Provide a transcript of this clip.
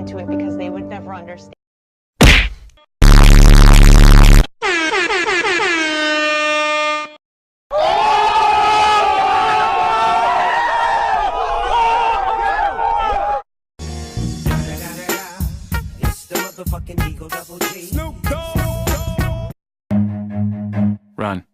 into it because they would never understand. It's the motherfucking Eagle Double G. Snoop Dogg. Run.